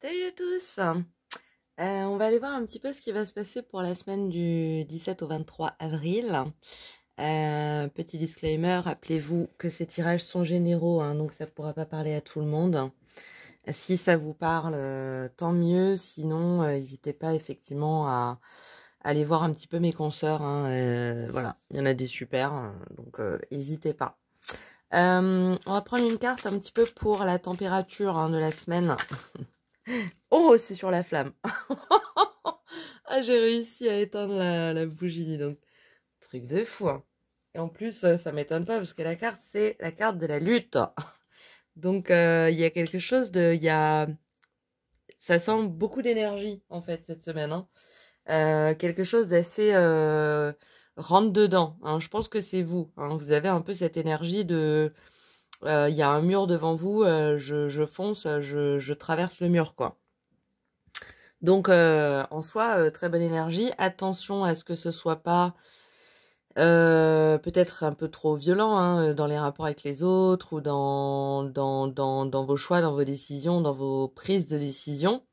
Salut à tous. On va aller voir un petit peu ce qui va se passer pour la semaine du 17 au 23 avril. Petit disclaimer, rappelez-vous que ces tirages sont généraux, hein, donc ça ne pourra pas parler à tout le monde. Si ça vous parle, tant mieux. Sinon, n'hésitez pas effectivement à aller voir un petit peu mes consoeurs. Hein, voilà, il y en a des super, donc n'hésitez pas. On va prendre une carte un petit peu pour la température de la semaine. Oh, c'est sur la flamme. Ah, j'ai réussi à éteindre la bougie, donc truc de fou. Hein. Et en plus, ça m'étonne pas parce que la carte, c'est la carte de la lutte. Donc, il y a quelque chose de... Ça sent beaucoup d'énergie, en fait, cette semaine. Hein. Quelque chose d'assez rentre dedans. Hein. Je pense que c'est vous. Hein. Vous avez un peu cette énergie de... Il y a un mur devant vous, je fonce, je traverse le mur, quoi. Donc, en soi, très bonne énergie. Attention à ce que ce soit pas peut-être un peu trop violent hein, dans les rapports avec les autres ou dans vos choix, dans vos décisions, dans vos prises de décision.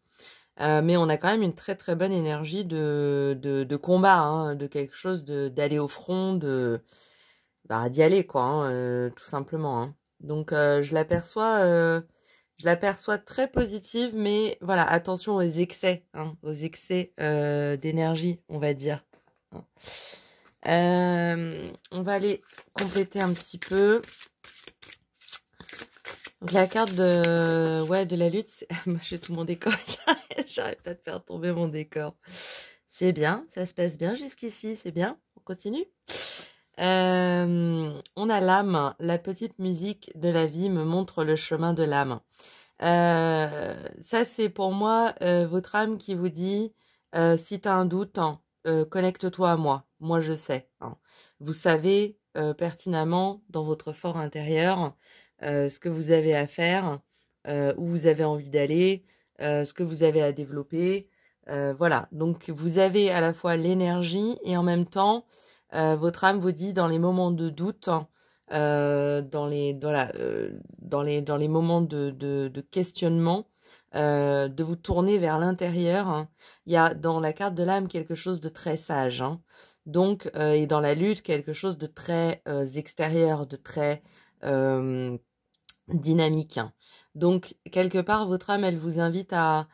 Mais on a quand même une très très bonne énergie de combat, hein, de quelque chose d'aller au front, d'y aller quoi, hein, tout simplement. Hein. Donc je l'aperçois très positive, mais voilà, attention aux excès, hein, aux excès d'énergie, on va dire. On va aller compléter un petit peu. Donc la carte de la lutte, moi j'ai tout mon décor, j'arrête pas de faire tomber mon décor. C'est bien, ça se passe bien jusqu'ici, c'est bien, on continue. On a l'âme, la petite musique de la vie me montre le chemin de l'âme. Ça c'est pour moi votre âme qui vous dit si tu as un doute, hein, connecte-toi à moi, moi je sais. Hein. Vous savez pertinemment dans votre fort intérieur ce que vous avez à faire, où vous avez envie d'aller, ce que vous avez à développer. Voilà, donc vous avez à la fois l'énergie et en même temps, votre âme vous dit dans les moments de doute, dans les moments de questionnement, de vous tourner vers l'intérieur. Hein. Il y a dans la carte de l'âme quelque chose de très sage. Hein. Donc, et dans la lutte, quelque chose de très extérieur, de très dynamique. Hein. Donc, quelque part, votre âme, elle vous invite à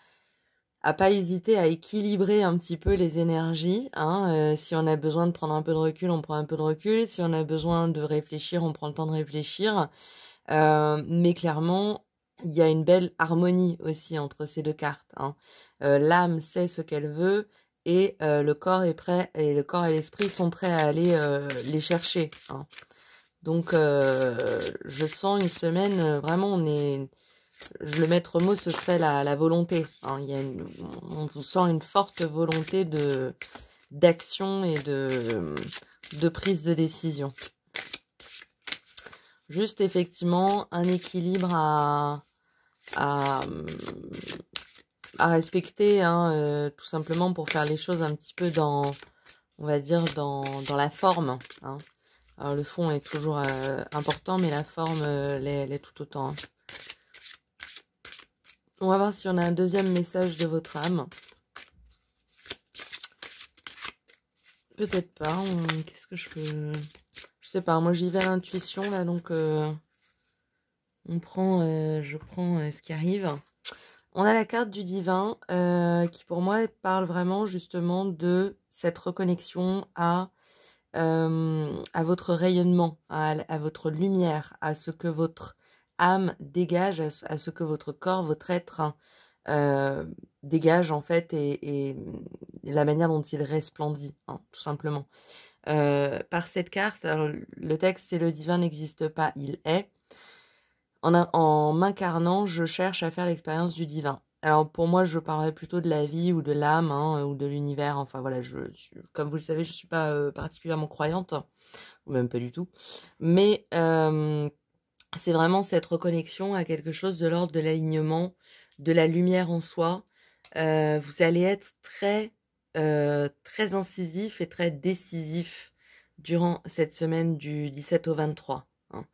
pas hésiter à équilibrer un petit peu les énergies. Hein. Si on a besoin de prendre un peu de recul, on prend un peu de recul. Si on a besoin de réfléchir, on prend le temps de réfléchir. Mais clairement, il y a une belle harmonie aussi entre ces deux cartes. Hein. L'âme sait ce qu'elle veut et le corps est prêt, et le corps et l'esprit sont prêts à aller les chercher. Hein. Donc, je sens une semaine, vraiment, le maître mot, ce serait la volonté. Hein. On vous sent une forte volonté d'action et de prise de décision. Juste, effectivement, un équilibre à respecter, hein, tout simplement pour faire les choses un petit peu on va dire, dans la forme. Hein. Alors, le fond est toujours important, mais la forme l'est tout autant. Hein. On va voir si on a un deuxième message de votre âme. Peut-être pas. Qu'est-ce que je peux... Je sais pas. Moi, j'y vais à l'intuition, là, donc je prends ce qui arrive. On a la carte du divin qui, pour moi, parle vraiment, justement, de cette reconnexion à votre rayonnement, à votre lumière, à ce que votre âme dégage, à ce que votre corps, votre être dégage en fait et la manière dont il resplendit, hein, tout simplement. Par cette carte, alors, le texte c'est le divin n'existe pas, il est. En m'incarnant, je cherche à faire l'expérience du divin. Alors pour moi, je parlerais plutôt de la vie ou de l'âme hein, ou de l'univers. Enfin voilà, comme vous le savez, je suis pas particulièrement croyante, ou même pas du tout. Mais c'est vraiment cette reconnexion à quelque chose de l'ordre de l'alignement, de la lumière en soi. Vous allez être très incisif et très décisif durant cette semaine du 17 au 23. Hein.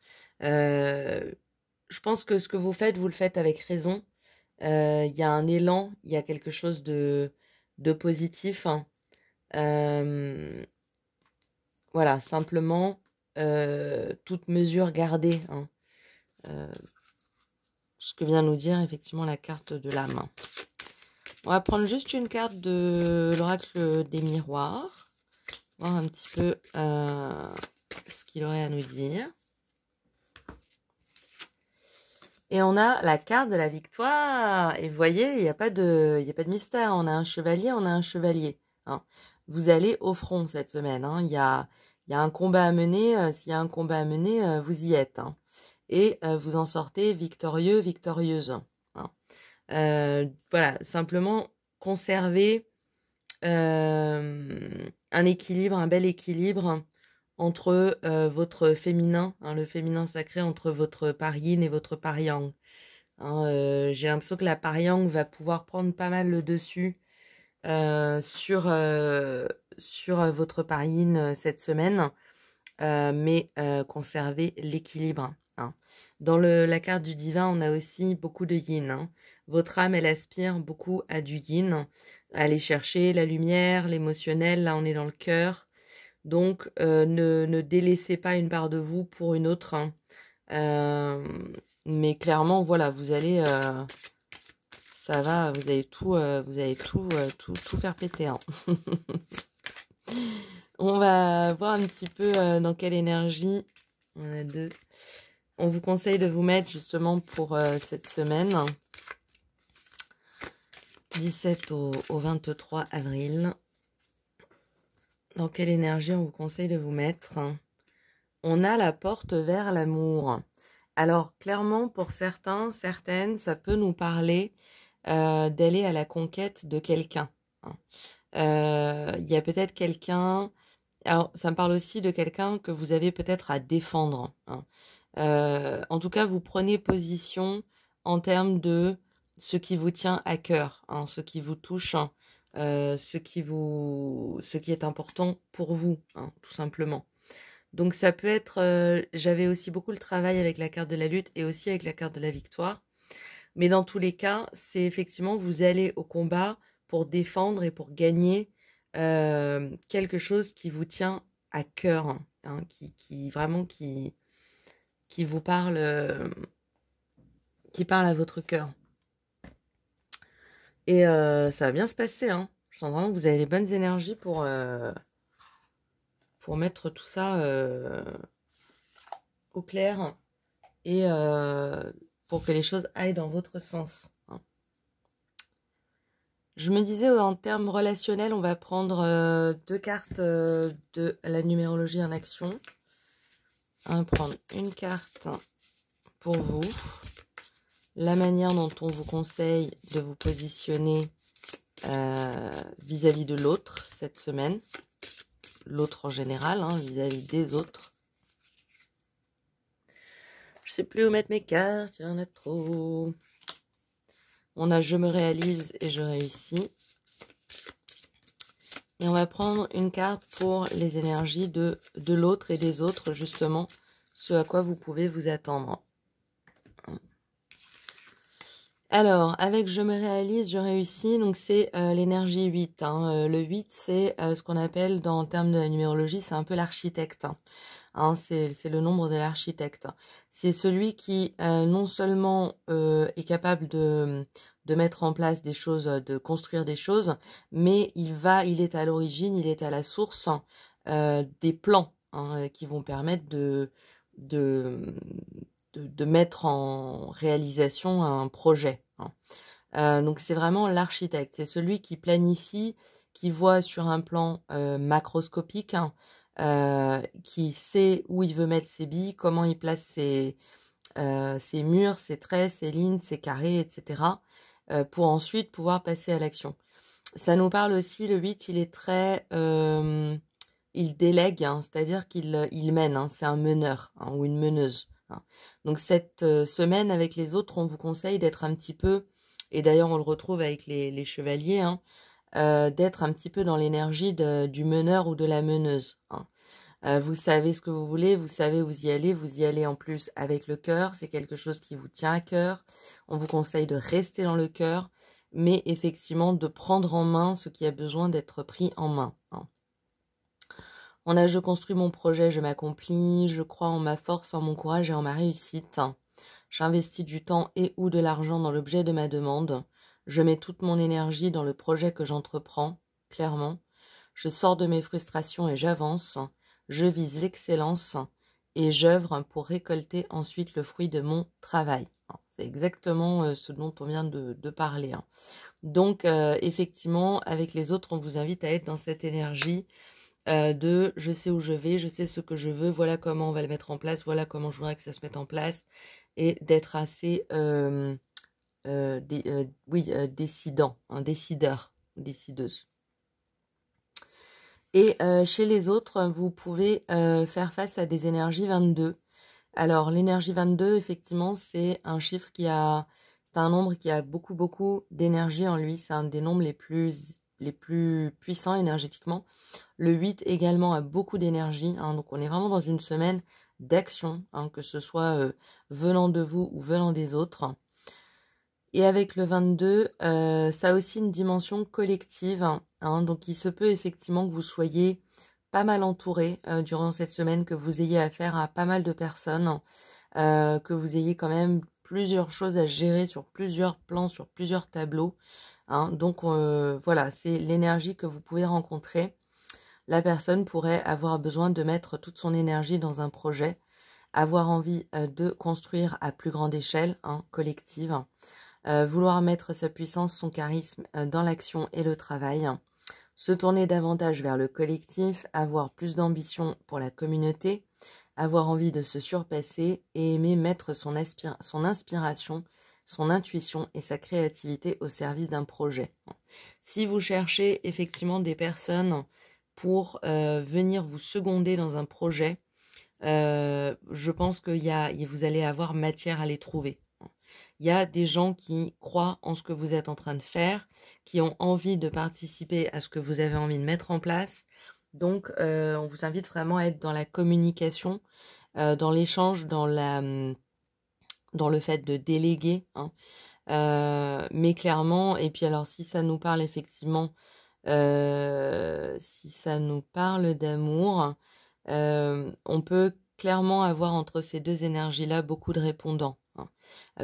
Je pense que ce que vous le faites avec raison. Il y a un élan, il y a quelque chose de positif. Hein. Voilà, simplement, toute mesure gardée. Hein. Ce que vient nous dire effectivement la carte de la main. On va prendre juste une carte de l'oracle des miroirs. Voir un petit peu ce qu'il aurait à nous dire. Et on a la carte de la victoire. Et vous voyez, il n'y a pas de mystère. On a un chevalier, on a un chevalier. Hein. Vous allez au front cette semaine. Hein. Il y a un combat à mener. S'il y a un combat à mener, vous y êtes. Hein. Et vous en sortez victorieux, victorieuse. Hein. Voilà, simplement conserver un équilibre, un bel équilibre entre votre féminin, hein, le féminin sacré, entre votre par yin et votre par yang. Hein, j'ai l'impression que la par yang va pouvoir prendre pas mal le dessus sur votre par yin cette semaine, mais conserver l'équilibre. Hein. Dans la carte du divin, on a aussi beaucoup de yin. Hein. Votre âme, elle aspire beaucoup à du yin, aller chercher la lumière, l'émotionnel. Là, on est dans le cœur. Donc, ne délaissez pas une part de vous pour une autre. Hein. Mais clairement, voilà, vous allez, ça va, vous allez tout faire péter. Hein. On va voir un petit peu dans quelle énergie. On a deux. On vous conseille de vous mettre justement pour cette semaine. 17 au 23 avril. Dans quelle énergie on vous conseille de vous mettre? On a la porte vers l'amour. Alors, clairement, pour certains, certaines, ça peut nous parler d'aller à la conquête de quelqu'un. Il y a peut-être quelqu'un... Alors, ça me parle aussi de quelqu'un que vous avez peut-être à défendre. Hein. En tout cas, vous prenez position en termes de ce qui vous tient à cœur, hein, ce qui vous touche, hein, ce qui est important pour vous, hein, tout simplement. Donc ça peut être, j'avais aussi beaucoup le travail avec la carte de la lutte et aussi avec la carte de la victoire. Mais dans tous les cas, c'est effectivement, vous allez au combat pour défendre et pour gagner quelque chose qui vous tient à cœur, hein, qui vraiment qui vous parle, qui parle à votre cœur. Et ça va bien se passer, hein. Je sens vraiment que vous avez les bonnes énergies pour mettre tout ça au clair et pour que les choses aillent dans votre sens. Hein. Je me disais, en termes relationnels, on va prendre deux cartes de la numérologie en action. On va prendre une carte pour vous. La manière dont on vous conseille de vous positionner vis-à-vis de l'autre cette semaine. L'autre en général, hein, vis-à-vis des autres. Je sais plus où mettre mes cartes, il y en a trop. On a je me réalise et je réussis. Et on va prendre une carte pour les énergies de l'autre et des autres, justement, ce à quoi vous pouvez vous attendre. Alors, avec je me réalise, je réussis, donc c'est l'énergie 8. Hein. Le 8, c'est ce qu'on appelle, dans le terme de la numérologie, c'est un peu l'architecte. Hein, c'est le nombre de l'architecte. C'est celui qui non seulement est capable de mettre en place des choses, de construire des choses, mais il est à l'origine, il est à la source des plans hein, qui vont permettre de mettre en réalisation un projet. Hein. Donc c'est vraiment l'architecte, c'est celui qui planifie, qui voit sur un plan macroscopique, hein, qui sait où il veut mettre ses billes, comment il place ses murs, ses traits, ses lignes, ses carrés, etc. Pour ensuite pouvoir passer à l'action. Ça nous parle aussi, le 8, il est très... il délègue, hein, c'est-à-dire qu'il mène, hein, c'est un meneur hein, ou une meneuse. Hein. Donc cette semaine, avec les autres, on vous conseille d'être un petit peu, et d'ailleurs on le retrouve avec les chevaliers, hein, d'être un petit peu dans l'énergie du meneur ou de la meneuse. Hein. Vous savez ce que vous voulez, vous savez où vous y allez en plus avec le cœur, c'est quelque chose qui vous tient à cœur. On vous conseille de rester dans le cœur, mais effectivement de prendre en main ce qui a besoin d'être pris en main. Hein. On a je construis mon projet, je m'accomplis, je crois en ma force, en mon courage et en ma réussite. J'investis du temps et ou de l'argent dans l'objet de ma demande. Je mets toute mon énergie dans le projet que j'entreprends, clairement. Je sors de mes frustrations et j'avance. Je vise l'excellence et j'œuvre pour récolter ensuite le fruit de mon travail. C'est exactement ce dont on vient de parler. Hein. Donc, effectivement, avec les autres, on vous invite à être dans cette énergie de je sais où je vais, je sais ce que je veux, voilà comment on va le mettre en place, voilà comment je voudrais que ça se mette en place, et d'être assez décidant, un décideur, décideuse. Et chez les autres, vous pouvez faire face à des énergies 22. Alors, l'énergie 22, effectivement, c'est un chiffre c'est un nombre qui a beaucoup d'énergie en lui. C'est un des nombres les plus puissants énergétiquement. Le 8 également a beaucoup d'énergie. Hein, donc, on est vraiment dans une semaine d'action, hein, que ce soit venant de vous ou venant des autres. Et avec le 22, ça a aussi une dimension collective. Hein, donc, il se peut effectivement que vous soyez pas mal entouré durant cette semaine, que vous ayez affaire à pas mal de personnes, que vous ayez quand même plusieurs choses à gérer sur plusieurs plans, sur plusieurs tableaux. Hein. Donc, voilà, c'est l'énergie que vous pouvez rencontrer. La personne pourrait avoir besoin de mettre toute son énergie dans un projet, avoir envie de construire à plus grande échelle, hein, collective, vouloir mettre sa puissance, son charisme dans l'action et le travail, se tourner davantage vers le collectif, avoir plus d'ambition pour la communauté, avoir envie de se surpasser et aimer mettre son inspiration, son intuition et sa créativité au service d'un projet. Si vous cherchez effectivement des personnes pour venir vous seconder dans un projet, je pense que vous allez avoir matière à les trouver. Il y a des gens qui croient en ce que vous êtes en train de faire, qui ont envie de participer à ce que vous avez envie de mettre en place. Donc, on vous invite vraiment à être dans la communication, dans l'échange, dans le fait de déléguer. Hein. Mais clairement, et puis alors si ça nous parle effectivement, si ça nous parle d'amour, on peut clairement avoir entre ces deux énergies-là beaucoup de répondants. Hein.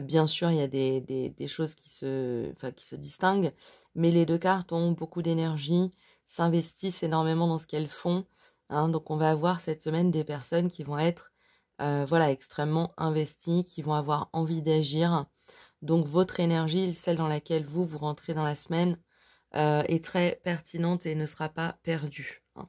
Bien sûr, il y a des choses qui se distinguent, mais les deux cartes ont beaucoup d'énergie, s'investissent énormément dans ce qu'elles font. Hein. Donc on va avoir cette semaine des personnes qui vont être extrêmement investies, qui vont avoir envie d'agir. Donc votre énergie, celle dans laquelle vous rentrez dans la semaine, est très pertinente et ne sera pas perdue. Hein.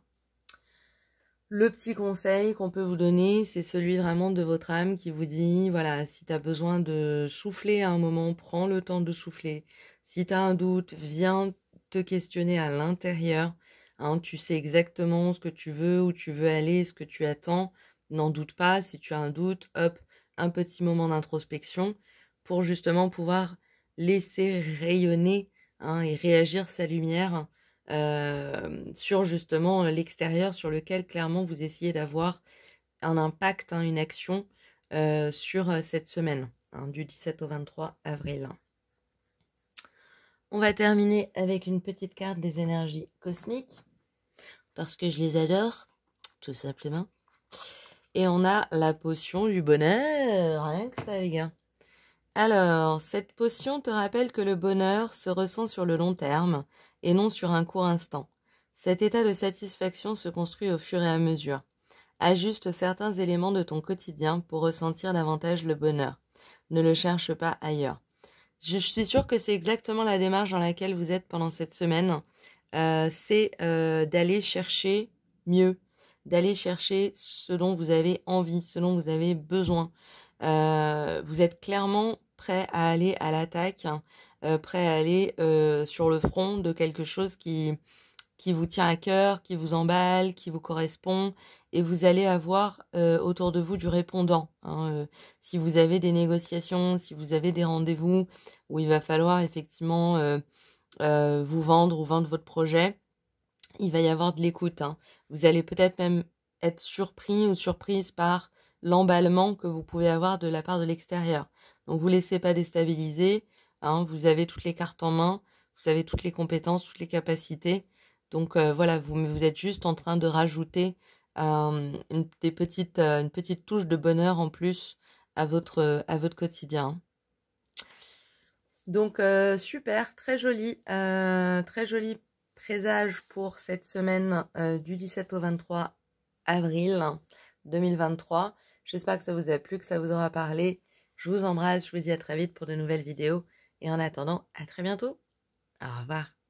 Le petit conseil qu'on peut vous donner, c'est celui vraiment de votre âme qui vous dit, voilà, si tu as besoin de souffler à un moment, prends le temps de souffler. Si tu as un doute, viens te questionner à l'intérieur. Hein, tu sais exactement ce que tu veux, où tu veux aller, ce que tu attends. N'en doute pas, si tu as un doute, hop, un petit moment d'introspection pour justement pouvoir laisser rayonner, hein, et réagir sa lumière sur justement l'extérieur sur lequel clairement vous essayez d'avoir un impact, hein, une action sur cette semaine, hein, du 17 au 23 avril. On va terminer avec une petite carte des énergies cosmiques, parce que je les adore, tout simplement. Et on a la potion du bonheur, rien que ça les gars. Alors, cette potion te rappelle que le bonheur se ressent sur le long terme et non sur un court instant. Cet état de satisfaction se construit au fur et à mesure. Ajuste certains éléments de ton quotidien pour ressentir davantage le bonheur. Ne le cherche pas ailleurs. Je suis sûre que c'est exactement la démarche dans laquelle vous êtes pendant cette semaine. C'est d'aller chercher mieux, d'aller chercher ce dont vous avez envie, ce dont vous avez besoin. Vous êtes clairement prêt à aller à l'attaque, prêt à aller sur le front de quelque chose qui vous tient à cœur, qui vous emballe, qui vous correspond, et vous allez avoir autour de vous du répondant. Hein, si vous avez des négociations, si vous avez des rendez-vous où il va falloir effectivement vous vendre ou vendre votre projet, il va y avoir de l'écoute. Hein. Vous allez peut-être même être surpris ou surprise par l'emballement que vous pouvez avoir de la part de l'extérieur. Donc vous laissez pas déstabiliser, hein, vous avez toutes les cartes en main, vous avez toutes les compétences, toutes les capacités. Donc voilà, vous êtes juste en train de rajouter une petite touche de bonheur en plus à votre quotidien. Donc super, très joli présage pour cette semaine du 17 au 23 avril 2023. J'espère que ça vous a plu, que ça vous aura parlé. Je vous embrasse, je vous dis à très vite pour de nouvelles vidéos. Et en attendant, à très bientôt. Au revoir.